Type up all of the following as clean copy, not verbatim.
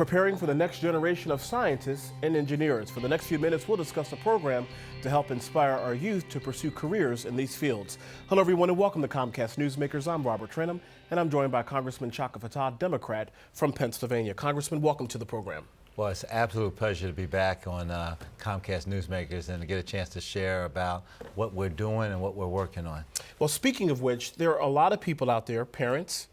preparing for the next generation of scientists and engineers. For the next few minutes, we'll discuss a program to help inspire our youth to pursue careers in these fields. Hello, everyone, and welcome to Comcast Newsmakers. I'm Robert Trenum, and I'm joined by Congressman Chaka Fattah, Democrat from Pennsylvania. Congressman, welcome to the program. Well, it's an absolute pleasure to be back on Comcast Newsmakers and to get a chance to share about what we're doing and what we're working on. Well, speaking of which, there are a lot of people out there, parents,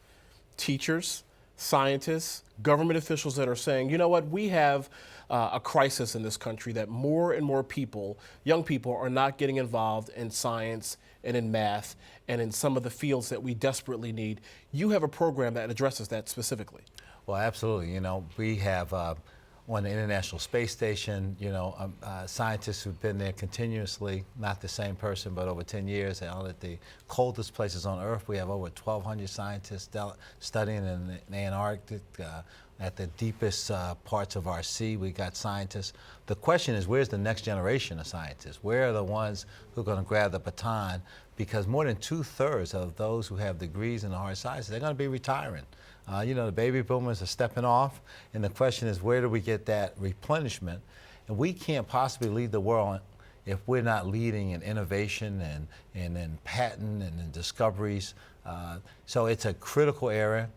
teachers, scientists, government officials that are saying, you know what, we have a crisis in this country that more and more people, young people, are not getting involved in science and in math and in some of the fields that we desperately need. You have a program that addresses that specifically. Well, absolutely. You know, we have on the International Space Station, scientists who've been there continuously, not the same person, but over 10 years, out at the coldest places on Earth. We have over 1,200 scientists studying in the Antarctic, at the deepest parts of our sea. We got scientists. The question is, where's the next generation of scientists? Where are the ones who are going to grab the baton? Because more than 2/3 of those who have degrees in the hard sciences, they're going to be retiring. The baby boomers are stepping off, and the question is, where do we get that replenishment? And we can't possibly lead the world if we're not leading in innovation and in patent and in discoveries. So it's a critical area.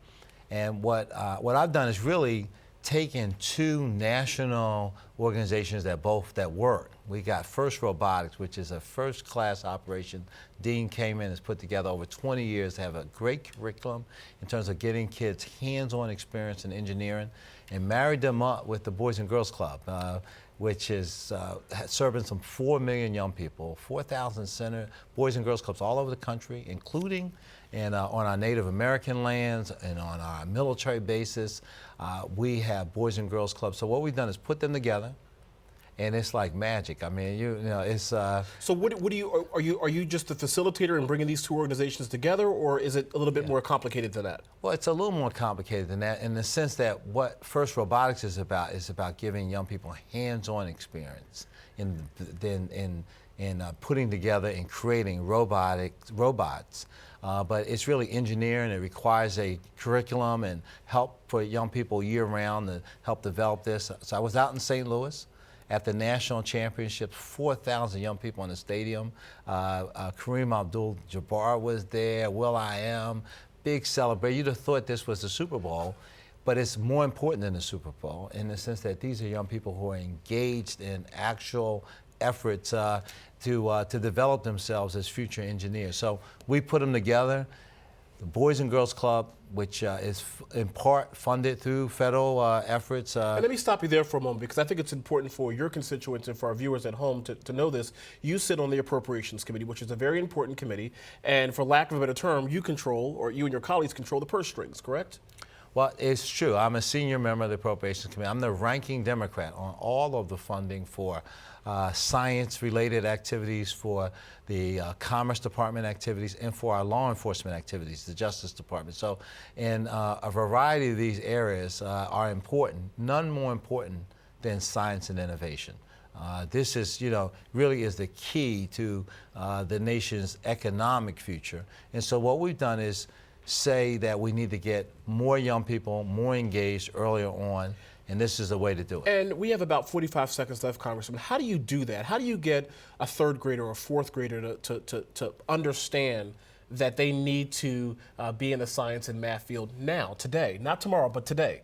And what I've done is really taken two national organizations that work. We got First Robotics, which is a first-class operation. Dean came in and has put together over 20 years to have a great curriculum in terms of getting kids hands-on experience in engineering, and married them up with the Boys and Girls Club, which is serving some 4 million young people, 4,000 center Boys and Girls Clubs all over the country, including on our Native American lands and on our military bases. We have Boys and Girls Clubs. So what we've done is put them together, and it's like magic. I mean, it's. So what do you are you just a facilitator in bringing these two organizations together, or is it a little bit more complicated than that? Well, it's a little more complicated than that in the sense that what First Robotics is about giving young people hands-on experience in putting together and creating robots. But it's really engineering. It requires a curriculum and help for young people year-round to help develop this. So I was out in St. Louis at the national championships, 4,000 young people in the stadium. Kareem Abdul-Jabbar was there, will.i.am, big celebration. You'd have thought this was the Super Bowl, but it's more important than the Super Bowl in the sense that these are young people who are engaged in actual efforts to develop themselves as future engineers. So we put them together. The Boys and Girls Club, which is in part funded through federal efforts. And let me stop you there for a moment, because I think it's important for your constituents and for our viewers at home to know this. You sit on the Appropriations Committee, which is a very important committee, and for lack of a better term, you and your colleagues control the purse strings, correct? Well, it's true. I'm a senior member of the Appropriations Committee. I'm the ranking Democrat on all of the funding for science-related activities, for the Commerce Department activities, and for our law enforcement activities, the Justice Department. So in a variety of these areas are important, none more important than science and innovation. This is, really is the key to the nation's economic future. And so what we've done is say that we need to get more young people more engaged earlier on, and this is the way to do it. And we have about 45 seconds left, Congressman. How do you do that? How do you get a third grader or a fourth grader to understand that they need to be in the science and math field now, today, not tomorrow, but today?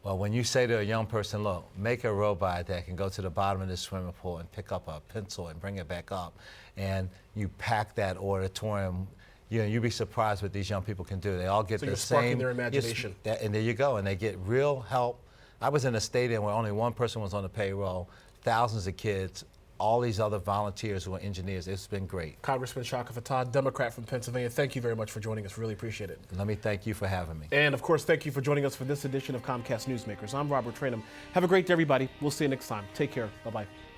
Well, when you say to a young person, look, make a robot that can go to the bottom of the swimming pool and pick up a pencil and bring it back up, and you pack that auditorium, you'd be surprised what these young people can do. They all get the same. So you're sparking their imagination. And there you go, and they get real help. I was in a stadium where only one person was on the payroll, thousands of kids, all these other volunteers who are engineers. It's been great. Congressman Chaka Fattah, Democrat from Pennsylvania, thank you very much for joining us. Really appreciate it. Let me thank you for having me. And of course, thank you for joining us for this edition of Comcast Newsmakers. I'm Robert Trenum. Have a great day, everybody. We'll see you next time. Take care. Bye-bye.